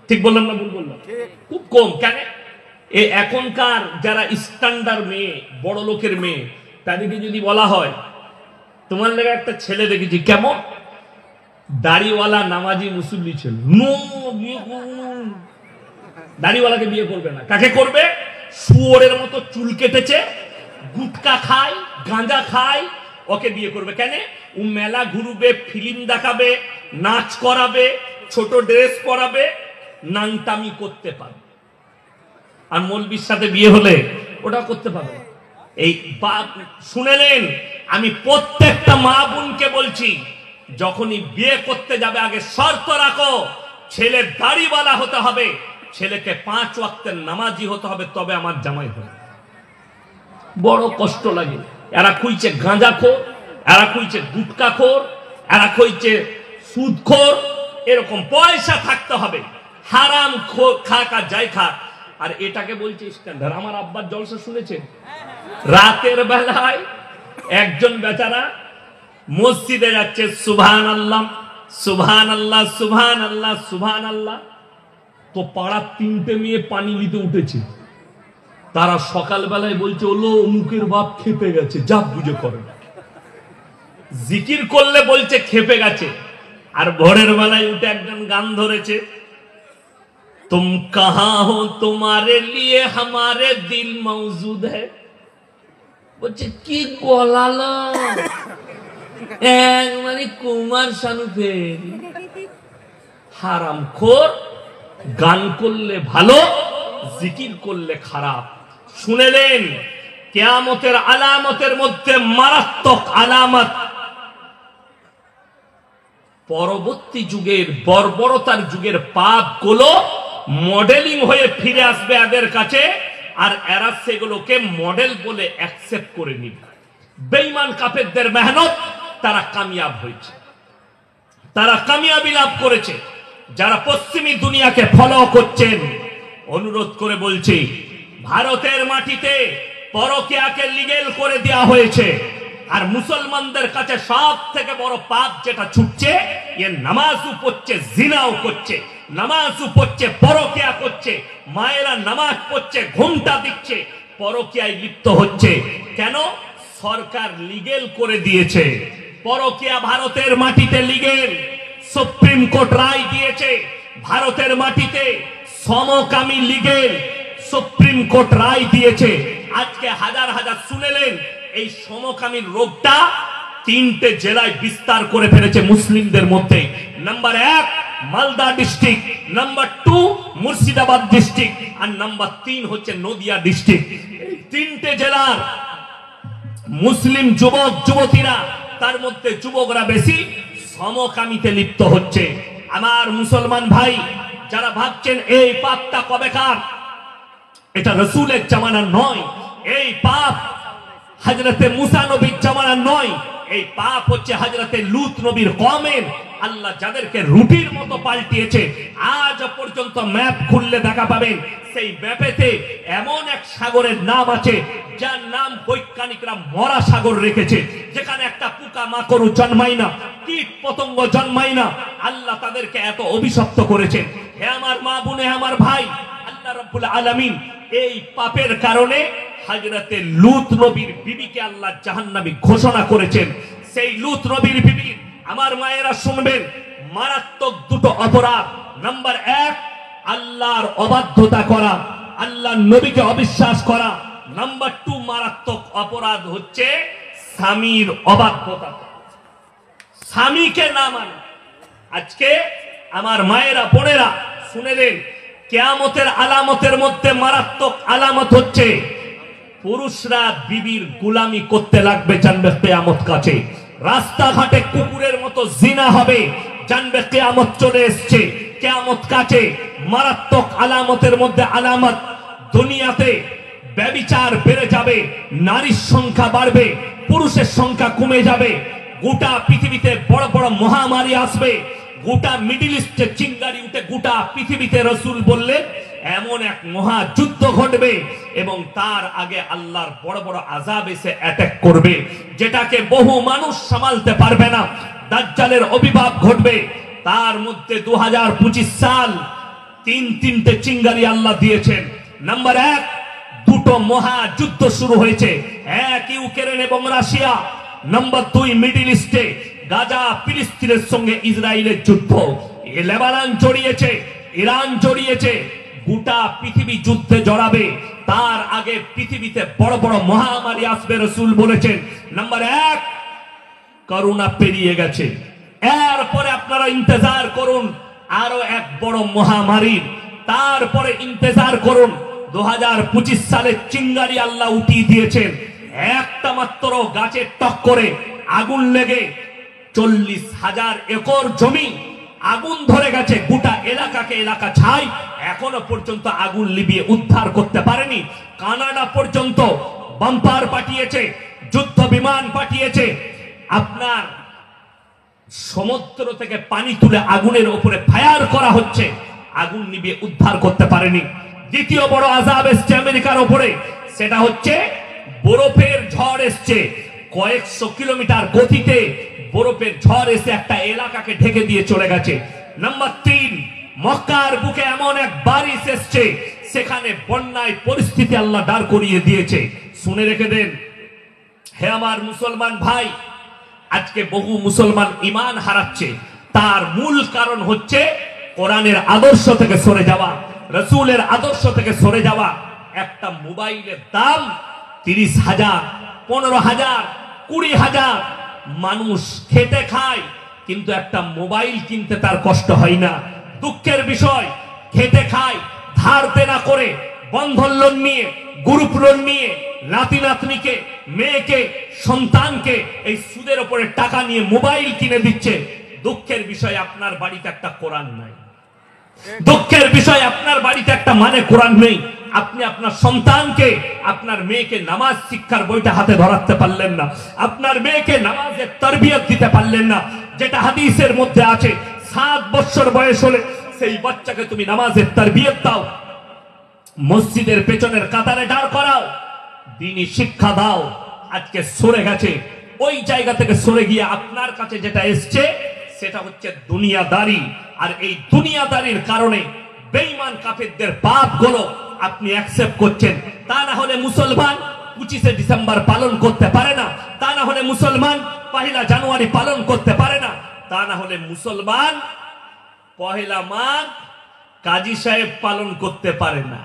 ঠিক বললাম না ভুল বললাম? খুব কম। কেন? এখনকার যারা স্ট্যান্ডার্ড মেয়ে, বড় লোকের মেয়ে, তাদেরকে যদি বলা হয় তোমার লেগে একটা ছেলে দেখেছি, কেমন দাড়িওয়ালা নামাজি মুসল্লি ছিল, দাড়িওয়ালাকে বিয়ে করবে না। কাকে করবে? শুয়োরের মতো চুল কেটেছে, গুটকা খায়, গাঁজা খায়, ওকে বিয়ে করবে। কেন? ও মেলা ঘুরবে, ফিল্ম দেখাবে, নাচ করাবে, ছোট ড্রেস পরাবে, নাংটামি করতে পারবে। আর মৌলবীর সাথে বিয়ে হলে ওটা করতে পারবে। এই বাপ শুনেলেন, আমি প্রত্যেকটা মা বোনকে বলছি, যখনই বিয়ে করতে যাবে আগে শর্ত রাখো, ছেলে দাড়িওয়ালা হতে হবে, ছেলেকে 5 ওয়াক্তের নামাজি হতে হবে, তবে আমার জামাই হবে। বড় কষ্ট লাগে। এরা কইছে গাঁজাখোর, এরা কইছে গুটকাখোর, এরা কইছে সুদখোর। এরকম পয়সা থাকতে হবে, হারাম খাক আর যাই খাক। আর এটাকে বলছে স্ট্যান্ডার্ড। আমার আব্বার জলসা শুনেছেন? রাতের বেলায় একজন বেচারা মসজিদে যাচ্ছে, সুবহানাল্লাহ সুবহানাল্লাহ সুবহানাল্লাহ সুবহানাল্লাহ। তো পাড়ার 3টে মেয়ে পানি নিতে উঠেছে। তারা সকালবেলায় বলছে, ওলো অমুকের বাপ খেপে গেছে, যা বুঝে করে। জিকির করলে বলছে খেপে গেছে। আর ভোরের বেলায় উঠে একজন গান ধরেছে, तुम कहां हो तुम्हारे लिए हमारे दिल मौजूद है। বলছে কি গলালো, মানে কুমার শানু ফের। হারামখোর। গান করলে ভালো, জিকির করলে খারাপ। শুনেলেন, কিয়ামতের আলামতের মধ্যে মারাত্মক আলামত, পরবর্তী যুগের বর্বরতার যুগের পাপগুলো মডেলিং হয়ে ফিরে আসবে এদের কাছে। আর এরা সেগুলোকে মডেল বলে অ্যাকসেপ্ট করে নিবে। বেঈমান কাফেরদের মেহনত, তারা কামিয়াব হয়েছে, তারা কামিয়াবি লাভ করেছে। যারা পশ্চিমী দুনিয়াকে ফলো করছেন, অনুরোধ করে বলছি, ভারতের মাটিতে পরকীয়াকে লিগ্যাল করে দেওয়া হয়েছে। আর মুসলমানদের কাছে সব থেকে বড় পাপ যেটা ছুটছে, এ নামাজও পড়ছে, জিনাও করছে, নামাজও পড়ছে, পরকীয়া করছে। মায়েরা নামাজ পড়ছে, ঘুমটা দিচ্ছে, পরকীয়ায় লিপ্ত হচ্ছে। কেন? সরকার লিগ্যাল করে দিয়েছে। পরকীয়া ভারতের মাটিতে লিগ্যাল। সুপ্রিম কোর্ট রায় দিয়েছে ভারতের মাটিতে সমকামী লিগ্যাল। সুপ্রিম কোর্ট রায় দিয়েছে। আজকে হাজার হাজার শুনেলেন, এই সমকামীর রোগটা 3টে জেলায় বিস্তার করে ফেলেছে মুসলিমদের মধ্যে। Number 1 Malda district, number 2 Murshidabad district, আর নাম্বার 3 হচ্ছে নদিয়া ডিস্ট্রিক্ট। এই 3টে জেলার মুসলিম যুবক যুবতীরা, তার মধ্যে যুবকরা বেশি, সমকামীতে লিপ্ত হচ্ছে। আমার মুসলমান ভাই যারা ভাবছেন এই পাপটা কবেকার, এটা রাসূলের জামানার নয়। এই পাপ হযরতে মুসা নবীর জামানার নয়। এই পাপ হচ্ছে হযরতে লূত নবীর কওমের। আল্লাহ যাদেরকে রুটির মতো পাল্টিয়েছে, আজ পর্যন্ত ম্যাপ খুললে দেখা পাবেন, সেই ম্যাপেতে এমন এক সাগরের নাম আছে যার নাম বৈজ্ঞানিকরা মরা সাগর রেখেছে, যেখানে একটা পোকা মাকড় জন্মায় না, কীট পতঙ্গ জন্মায় না। আল্লাহ তাদেরকে এত অভিশপ্ত করেছেন। হে আমার মা বোন, হে আমার ভাই, আল্লাহ রাব্বুল আলামিন এই পাপের কারণে হযরতে লূত নবীর বিবিকে আল্লাহ জাহান্নামী ঘোষণা করেছেন। সেই লূত নবীর বিবি, আমার মায়েরা শুনবেন, মারাত্মক 2টো অপরাধ। নাম্বার 1 আল্লাহর অবাধ্যতা করা, আল্লাহর নবীকে অবিশ্বাস করা। নাম্বার 2 মারাত্মক অপরাধ হচ্ছে স্বামীর অবাধ্যতা, স্বামীকে না মানা। আজকে আমার মায়েরা বোনেরা শুনেলেন, কিয়ামতের আলামতের মধ্যে মারাত্মক আলামত হচ্ছে পুরুষরা বিবির গোলামি করতে লাগবে, জানবে কিয়ামত কাছে। রাস্তাঘাটে কুকুরের মতো জিনা হবে, জানবে কিয়ামত চলে এসেছে, কিয়ামত কাছে। মারাত্মক আলামতের মধ্যে আলামত, দুনিয়াতে ব্যভিচার বেড়ে যাবে, নারীর সংখ্যা বাড়বে, পুরুষের সংখ্যা কমে যাবে। গোটা পৃথিবীতে বড় বড় মহামারী আসবে, গোটা মিডল ইস্টে চিঙ্গারি উঠে গোটা পৃথিবীতে। রাসূল বললেন এমন এক মহাযুদ্ধ ঘটবে এবং তার আগে আল্লাহর বড় বড় আযাব এসে অ্যাটাক করবে, যেটাকে বহু মানুষ সামালতে পারবে না। দাজ্জালের আবির্ভাব ঘটবে। তার মধ্যে 2025 সাল তিনটে চিঙ্গারি আল্লাহ দিয়েছেন। নাম্বার 1, দুটো মহাযুদ্ধ শুরু হয়েছে, এক ইউক্রেন এবং রাশিয়া। নাম্বার 2, মিডল ইস্টে গাজা ফিলিস্তিনের সঙ্গে ইসরায়েলের যুদ্ধ। লেবানন জড়িয়েছে, ইরান জড়িয়েছে, গোটা পৃথিবী যুদ্ধে জড়াবে। তার আগে পৃথিবীতে বড় বড় মহামারী আসবে, রাসূল বলেছেন। নাম্বার 1, করোনা পেরিয়ে গেছে, এরপরে আপনারা ইন্তজার করুন আরো এক বড় মহামারীর। তারপরে ইন্তজার করুন 2025 সালে চিঙ্গারি আল্লাহ উঠিয়ে দিয়েছেন। একটা মাত্র গাছের টক্করে আগুন লেগে 40,000 একর জমি আগুন ধরে গেছে, গোটা এলাকা ছাই। এখনো পর্যন্ত আগুন লিভিয়ে উদ্ধার করতে পারেনি। কানাডা পর্যন্ত বাম্পার পাঠিয়েছে, যুদ্ধ বিমান পাঠিয়েছে। আপনার সমুদ্র থেকে পানি তুলে আগুনের উপরে ফায়ার করা হচ্ছে, আগুন নিভিয়ে উদ্ধার করতে পারেনি। দ্বিতীয় বড় আযাব এসছে আমেরিকার উপরে, সেটা হচ্ছে বরফের ঝড় এসছে। কয়েকশো কিলোমিটার গতিতে বরফের ঝড় এসে একটা এলাকাকে ঢেকে দিয়ে চলে গেছে। নাম্বার 3, মক্কার বুকে এমন এক বারিশ এসছে, সেখানে বন্যায় পরিস্থিতি আল্লাহ দাঁড় করিয়ে দিয়েছে। শুনে রেখে দেন হে আমার মুসলমান ভাই, আজকে বহু মুসলমান ঈমান হারাচ্ছে, তার মূল কারণ হচ্ছে কোরআনের আদর্শ থেকে সরে যাওয়া, রাসূলের আদর্শ থেকে সরে যাওয়া। একটা মোবাইলের দাম 30,000, 15,000, 20,000। মানুষ খেটে খায়, কিন্তু একটা মোবাইল কিনতে তার কষ্ট হয় না। দুঃখের বিষয়, খেটে খায়, ধার দেনা করে, বন্ধন লোন নিয়ে, গ্রুপ লোন নিয়ে, নাতি নাতনিকে, মেয়েকে, সন্তানকে এই সুদের উপরে টাকা নিয়ে মোবাইল কিনে দিচ্ছে। দুঃখের বিষয়, আপনার বাড়িতে একটা কোরআন নাই। দুঃখের বিষয়, আপনার বাড়িতে একটা কোরআন নেই। আপনি আপনার সন্তানকে, আপনার মেয়েকে নামাজ শিক্ষার বইটা হাতে ধরাতে পারলেন না, আপনার মেয়েকে নামাজের তরবিয়ত দিতে পারলেন না। যেটা হাদিসের মধ্যে আছে, 7 বছর বয়স হলে সেই বাচ্চাকে তুমি নামাজের তরবিয়ত দাও, মসজিদের পেছনের কাতারে দাঁড় করাও, দ্বীনি শিক্ষা দাও। আজকে সরে গেছে, ওই জায়গা থেকে সরে গিয়ে আপনার কাছে যেটা এসছে সেটা হচ্ছে দুনিয়াদারি। আর এই দুনিয়াদারির কারণে বেঈমান কাফেরদের পাপগুলো আপনি অ্যাকসেপ্ট করছেন। তা না হলে মুসলমান 25শে ডিসেম্বর পালন করতে পারে না, তা না হলে মুসলমান 1 জানুয়ারি পালন করতে পারে না, তা না হলে মুসলমান 1 মাঘ কাজী সাহেব পালন করতে পারে না।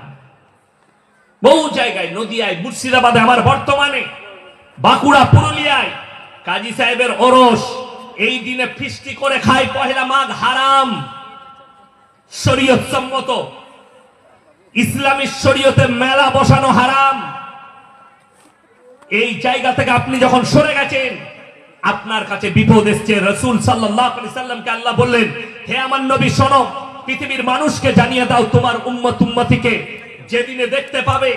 বহু জায়গায়, নদিয়ায়, মুর্শিদাবাদে, আমার বর্তমানে বাঁকুড়া, পুরুলিয়ায় কাজী সাহেবের ওরস, এই দিনে ফিস্টি করে খায়। 1 মাঘ হারাম, শরীয়ত সম্মত, ইসলামী শরীয়তে মেলা বসানো হারাম। এই জায়গা থেকে আপনি যখন সরে গেছেন, আপনার কাছে বিপদ এসছে। রাসূল সাল্লাল্লাহু আলাইহি সাল্লামকে আল্লাহ বললেন, হে আমার নবী শোনো, পৃথিবীর মানুষকে জানিয়ে দাও, তোমার উম্মত উম্মতিকে যেদিনে দেখতে পাবে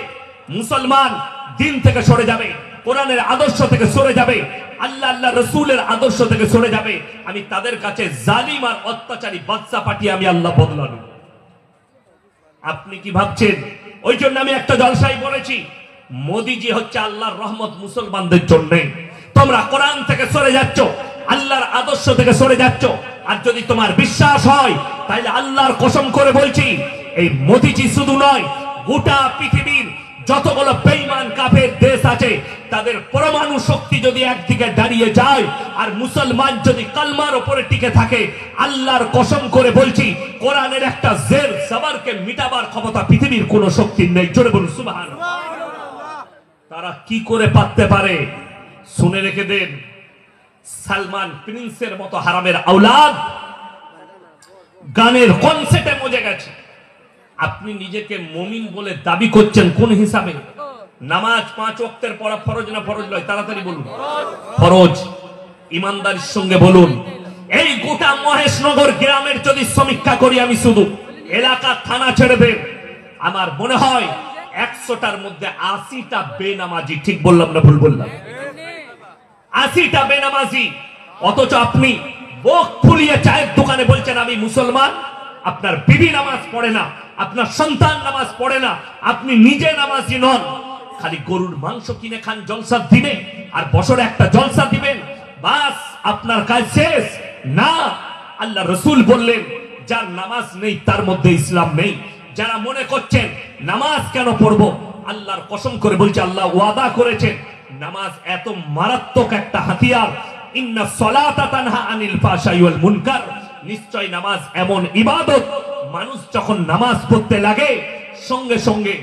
মুসলমান দিন থেকে সরে যাবে, কোরআনের আদর্শ থেকে সরে যাবে, আল্লাহ রাসূলের আদর্শ থেকে সরে যাবে, আমি তাদের কাছে জালিম আর অত্যাচারী বাদশা পাঠিয়ে আমি আল্লাহ বদলানো। আপনি কি ভাবছেন? ওই জন্য আমি একটা জলসায় বলেছি, মোদিজি হচ্ছে আল্লাহর রহমত মুসলমানদের জন্য। তোমরা কোরআন থেকে সরে যাচ্ছ, আল্লাহর আদর্শ থেকে সরে যাচ্ছ। আর যদি তোমার বিশ্বাস হয়, তাহলে আল্লাহর কসম করে বলছি, এই মোদিজি শুধু নয়, গোটা পৃথিবীর যতগুলো বেঈমান কাফের দেশ আছে, তাদের পরমাণু শক্তি যদি একদিকে দাঁড়িয়ে যায় আর মুসলমান যদি কালমার উপরে টিকে থাকে, আল্লাহর কসম করে বলছি, কোরআনের একটা জের জবরকে মিটাবার ক্ষমতা পৃথিবীর কোন শক্তির নেই। জোরে বলুন সুবহানাল্লাহ। তারা কি করে পারতে পারে? শুনে রেখে দেন, সালমান প্রিন্সের মতো হারামের আওলাদ গানের কনসেপ্টে মজে গেছে। আপনি নিজেকে মুমিন বলে দাবি করছেন কোন হিসাবে? নামাজ 5 ওয়াক্তের পড়া ফরজ না ফরজ নয়? তাড়াতাড়ি বলুন। ফরজ। ইমানদারির সঙ্গে বলুন। এই গোটা মহেশনগর গ্রামের যদি সমীক্ষা করি আমি, শুধু এলাকা থানা ছেড়ে দেন, আমার মনে হয় 100টার মধ্যে 80টা বেনামাজি। ঠিক বললাম না ভুল বললাম? 80টা বেনামাজি। অথচ আপনি বুক ফুলিয়ে চায়ের দোকানে বলছেন আমি মুসলমান। আপনার বিবি নামাজ পড়ে না, আপনার সন্তান নামাজ পড়ে না, আপনি নিজে নামাজি নন। খালি গরুর মাংস কিনে খান জলসার দিনে, আর বছরে একটা জলসা দিবেন, বাস আপনার কাজ শেষ। না, আল্লাহ রাসূল বললেন, যার নামাজ নেই তার মধ্যে ইসলাম নেই। যারা মনে করছেন নামাজ কেন পড়বো, আল্লাহর কসম করে বলছে, আল্লাহ ওয়াদা করেছেন নামাজ এত মারাত্মক একটা হাতিয়ার, ইন্না সলাতা তানহা আনিল ফাহশাই ওয়াল মুনকার, নিশ্চয় নামাজ এমন ইবাদত, মানুষ যখন নামাজ পড়তে লাগে সঙ্গে সঙ্গে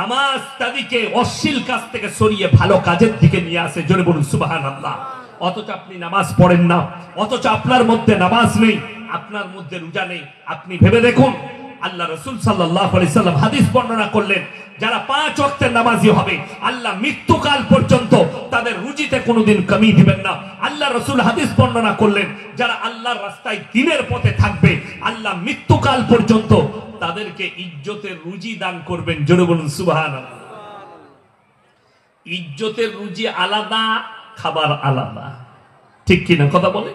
নামাজ তাদেরকে অশ্লীল কাজ থেকে সরিয়ে ভালো কাজের দিকে নিয়ে আসে। জোরে বলুন সুবহানাল্লাহ। অথচ আপনি নামাজ পড়েন না, অথচ আপনার মধ্যে নামাজ নেই, আপনার মধ্যে রোজা নেই। আপনি ভেবে দেখুন, আল্লাহ রাসূল সাল্লাল্লাহু আলাইহি সাল্লাম হাদিস বর্ণনা করলেন, যারা 5 ওয়াক্তের নামাজি হবে আল্লাহ মৃত্যুকাল পর্যন্ত তাদের রুজিতে কোনোদিন কমি দিবেন না। আল্লাহ রাসূল হাদিস বর্ণনা করলেন, যারা আল্লাহর রাস্তায় দ্বীনের পথে থাকবে আল্লাহ মৃত্যুকাল পর্যন্ত তাদেরকে ইজ্জতের রুজি দান করবেন। জোরে বলুন সুবহানাল্লাহ। ইজ্জতের রুজি আলাদা, খাবার আলাদা, ঠিক কিনা কথা বলে?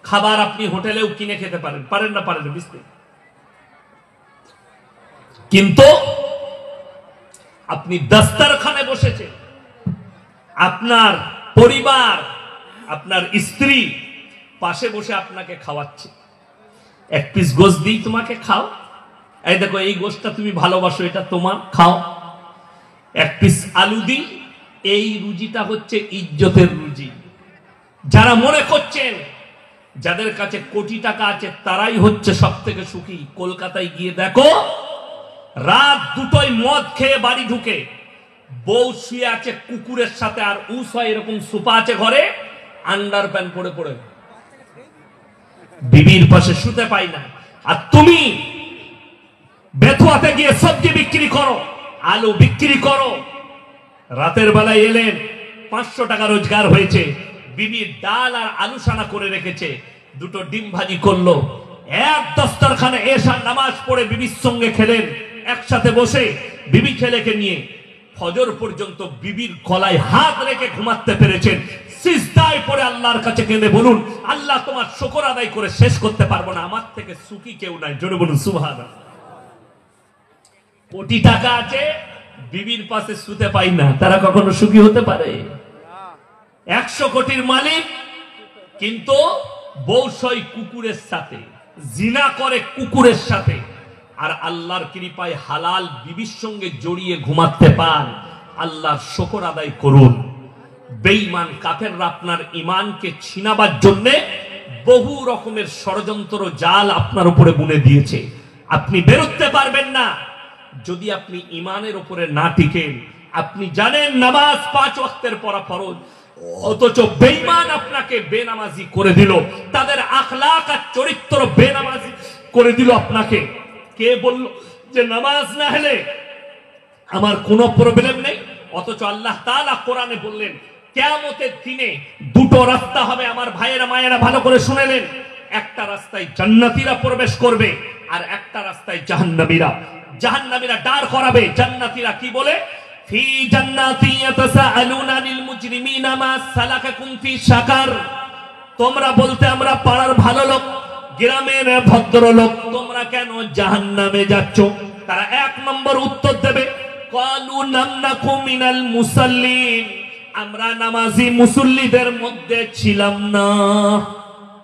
খাবার আপনি হোটেলেও কিনে খেতে পারেন, পারেন না? পারেন, বুঝতে। কিন্তু আপনি দস্তরখানে বসেছেন, আপনার পরিবার, আপনার স্ত্রী পাশে বসে আপনাকে খাওয়াচ্ছে, এক পিস গোশত দিই তোমাকে, খাও, এই দেখো এই গোশতটা তুমি ভালোবাসো, এটা তোমার, খাও। এক পিস আলু দিই, এই রুজিটা হচ্ছে ইজ্জতের রুজি। যারা মনে করছেন যাদের কাছে কোটি টাকা আছে তারাই হচ্ছে সব থেকে সুখী, কলকাতায় গিয়ে দেখো রাত 2টোয় মদ খেয়ে বাড়ি ঢুকে বউ শুয়ে আছে কুকুরের সাথে, আর এরকম সোফা আছে ঘরে, আন্ডার প্যান্ট পরে পড়ে বিবির পাশে শুতে পাই না। আর তুমি বেথুয়াতে গিয়ে সবজি বিক্রি করো, আলু বিক্রি করো, রাতের বেলায় এলেন 500 টাকা রোজগার হয়েছে, বিবির ডাল আর আলু সানা করে রেখেছে, 2টো ডিম ভাজি করলো, এক দস্তরখানে এশার নামাজ পড়ে বিবির সঙ্গে খেলেন, একসাথে বসে বিবি ছেলেকে নিয়ে ফজর পর্যন্ত বিবির গলায় হাত রেখে ঘুমাতে পেরেছেন। সিজদায় পড়ে আল্লাহর কাছে কেঁদে বলুন, আল্লাহ তোমার শুকর আদায় করে শেষ করতে পারবো না, আমার থেকে সুখী কেউ নাই। জোরে বলুন সুবহানাল্লাহ। কোটি টাকা আছে, বিবির পাশে শুতে পাই না, তারা কখনো সুখী হতে পারে? 100 কোটির মালিক, কিন্তু বউ শয় কুকুরের সাথে, জিনা করে কুকুরের সাথে, আর আল্লাহর কৃপায় হালাল বিবির সঙ্গে জড়িয়ে ঘুমাতে পান। আল্লাহর শুকর আদায় করুন। বেঈমান কাফেররা আপনার ঈমানকে ছিনাবার জন্য বহু রকমের ষড়যন্ত্র জাল আপনার উপরে বুনে দিয়েছে, আপনি বেরোতে পারবেন না যদি আপনি ঈমানের উপরে না টিকেন। আপনি জানেন নামাজ 5 ওয়াক্তের পড়া ফরজ, অথচ বেঈমান আপনাকে বেনামাজি করে দিল, তাদের আখলাক আর চরিত্র বেনামাজি করে দিল আপনাকে। কে বলল যে নামাজ না হলে আমার কোনো প্রবলেম নেই? অথচ আল্লাহ তাআলা কোরআনে বললেন কিয়ামতের দিনে 2টো রাস্তা হবে। আমার ভাইয়েরা মায়েরা ভালো করে শুনেলেন, একটা রাস্তায় জান্নাতীরা প্রবেশ করবে আর একটা রাস্তায় জাহান্নামীরা। জাহান্নামীরা দাঁড় করাবে, জান্নাতীরা কি বলে? ফি জান্নাতি ইয়াতাসাআলুনা আনিল মুজরিমিনা মা সালাকাকুম ফি সাকার। তোমরা বলতে আমরা পাড়ার ভালো লোক, গ্রামের ভদ্রলোক, তোমরা কেন জাহান্নামে যাচ্ছ? তারা 1 নম্বর উত্তর দেবে, ক্বালু লাম নাকু মিনাল মুসাল্লিন, আমরা নামাজি মুসল্লিদের মধ্যে ছিলাম না,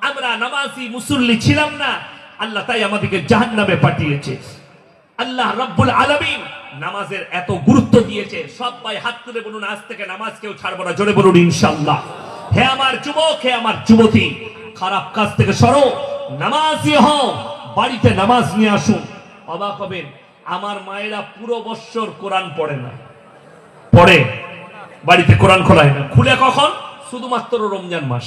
আমরা নামাজি মুসল্লি ছিলাম না, আল্লাহ তাই আমাদেরকে জাহান্নামে পাঠিয়েছে। আল্লাহ রাব্বুল আলামিন নামাজের এত গুরুত্ব দিয়েছে। সবাই হাত তুলে বলুন, আজ থেকে নামাজ কেউ ছাড়বো না। জোরে বলুন ইনশাআল্লাহ। হে আমার যুবক, হে আমার যুবতী, খারাপ কাজ থেকে সরো, নামাজি হও, বাড়িতে নামাজ নিয়ে আসুন। অবাক হবেন, আমার মায়েরা পুরো বৎসর কোরআন পড়ে না, পড়ে বাড়িতে কোরআন খোলায় না, খুলে কখন? শুধুমাত্র রমজান মাস,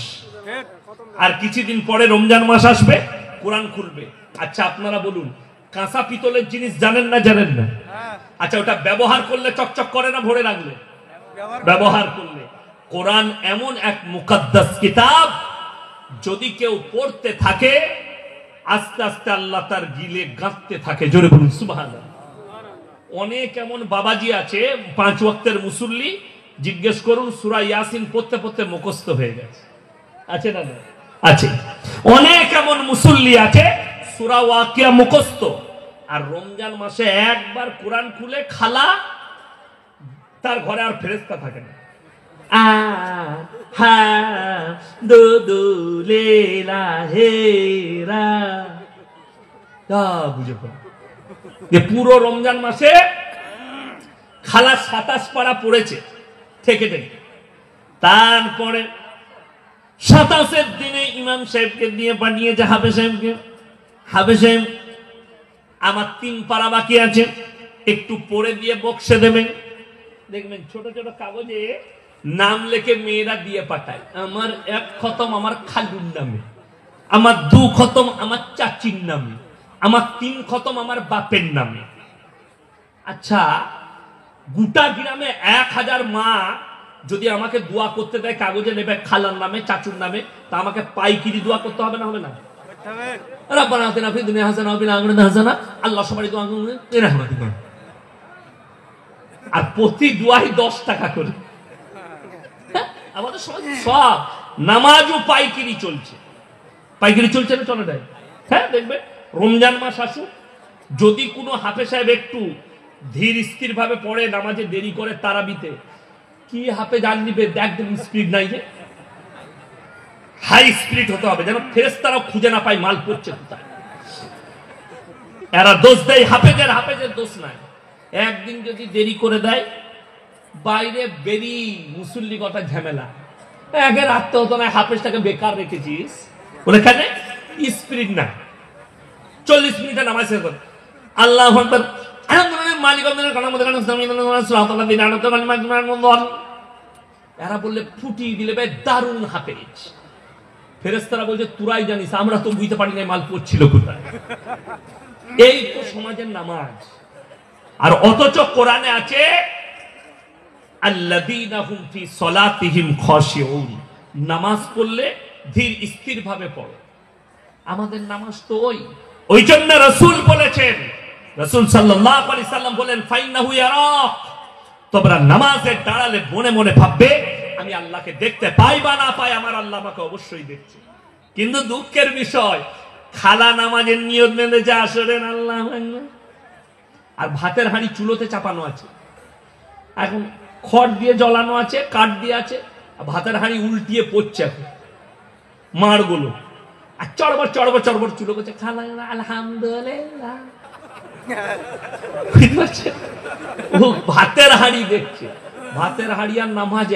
আর কিছুদিন পরে রমজান মাস আসবে কোরআন খুলবে। আচ্ছা আপনারা বলুন, কাঁচা পিতলের জিনিস জানেন না? জানেন না? আচ্ছা ওটা ব্যবহার করলে চকচক করে না ভরে রাখলে? ব্যবহার করলে। কোরআন এমন এক মুকদ্দাস কিতাব, যদি কেউ পড়তে থাকে আস্তে আস্তে আল্লাহ তার গিলে গাঁথতে থাকে। জোরে বলুন সুবহানাল্লাহ। অনেক এমন বাবাজি আছে 5 ওয়াক্তের মুসল্লি, জিজ্ঞেস করুন সূরা ইয়াসিন পড়তে পড়তে মুখস্থ হয়ে গেছে, আছে না? আছে। অনেক এমন মুসল্লি আছে সূরা ওয়াকিয়া মুখস্থ, আর রমজান মাসে একবার কোরআন খুলে খালা, তার ঘরে আর ফেরেশতা থাকে না। আ হা দো দো লে লা হে রা, তা বুঝে পড়ে যে পুরো রমজান মাসে খালা 27 পারা পড়েছে থেকে থেকে। তারপরে 27-এর দিনে ইমাম সাহেবকে দিয়ে পাঠিয়েছে হাফেজ সাহেবকে, হাফেজ সাহেব আমার 3 পারা বাকি আছে, একটু পড়ে দিয়ে বক্সে দেবেন। দেখবেন ছোট ছোট কাগজে নাম লিখে মেয়েরা দিয়ে পাঠায়, আমার 1 খতম আমার খালুর নামে, আমার 2 খতম আমার চাচির নামে, আমার 3 খতম আমার বাপের নামে। আচ্ছা, গোটা গ্রামে 1000 মা যদি আমাকে দোয়া করতে দেয় কাগজে নেবে খালার নামে চাচুর নামে, তা আমাকে পাইকিরি দোয়া করতে হবে না? হবে না? রাব্বানা আতিনা ফিদ দুনিয়া হাসানা ওয়া ফিল আখিরাতি হাসানা, আল্লাহ সবারই দোয়া করুন রহমতি করুন। আর প্রতি দোয়াই 10 টাকা করে। আমাদের সমাজে সব নামাজও পাইকিরি চলছে, পাইকিরি চলছে না চলে যায়। হ্যাঁ, দেখবে রমজান মাস আসুক, যদি কোনো হাফেজ সাহেব একটু ধীর স্থির ভাবে পড়ে, নামাজে দেরি করে তারাবিতে, কি হাফেজ আর নিবে, একদম স্পিড নাই, যে হাই স্পিড হতে হবে যেন ফেরেশতারাও খুঁজে না পায় মাল পড়ছে কোথায়। এরা দোষ দেয় হাফেজের, হাফেজের দোষ নাই। একদিন যদি দেরি করে দেয়, বাইরে বেরি মুসল্লি কটা ঝামেলা, আগে রাখতে হতো না, হাফেজটাকে বেকার রেখেছিস, ওখানে স্পিড না। 40 মিনিটে নামাজ শেষ করে আল্লাহু আকবার আলহামদুলিল্লাহ মালিক এরা বললে ফুটিয়ে দিলে ভাই দারুণ হাফেজ। ফেরেশতারা বলছে তুরাই জানিস, আমরা তো বুঝতে পারি না মাল পড়ছিল কোথায়। এই তো সমাজের নামাজ। আর অথচ কোরআনে আছে আল্লাযীনা হুম ফি সলাতিহিম খাশিউন, নামাজ পড়লে ধীর স্থির ভাবে পড়ো। আমাদের নামাজ তো ওই জন্য রাসূল বলেছেন, রাসূল সাল্লাল্লাহু আলাইহি সাল্লাম বলেন ফাইন্নাহু ইয়ারাক, তোমরা নামাজের দাঁড়ালে মনে মনে ভাববে আমি আল্লাহকে দেখতে পাই বা না পাই, আমার আল্লাহ আমাকে অবশ্যই দেখছে। কিন্তু দুঃখের বিষয়, খালা নামাজের নিয়ত মেনে যা আসরেন আল্লাহ, আর ভাতের হাঁড়ি চুলোতে চাপানো আছে, এখন খড় দিয়ে জ্বলানো আছে, কাঠ দিয়ে আছে, ভাতের হাঁড়ি উল্টিয়ে পড়ছে এখন মারগুলো, আর চড়বড় চড়বড় চড়বড় চুলো করছে, খালা আলহামদুলিল্লাহ। ও ভাতের হাঁড়ি দেখছে, ভাতের হাঁড়ি আর নামাজ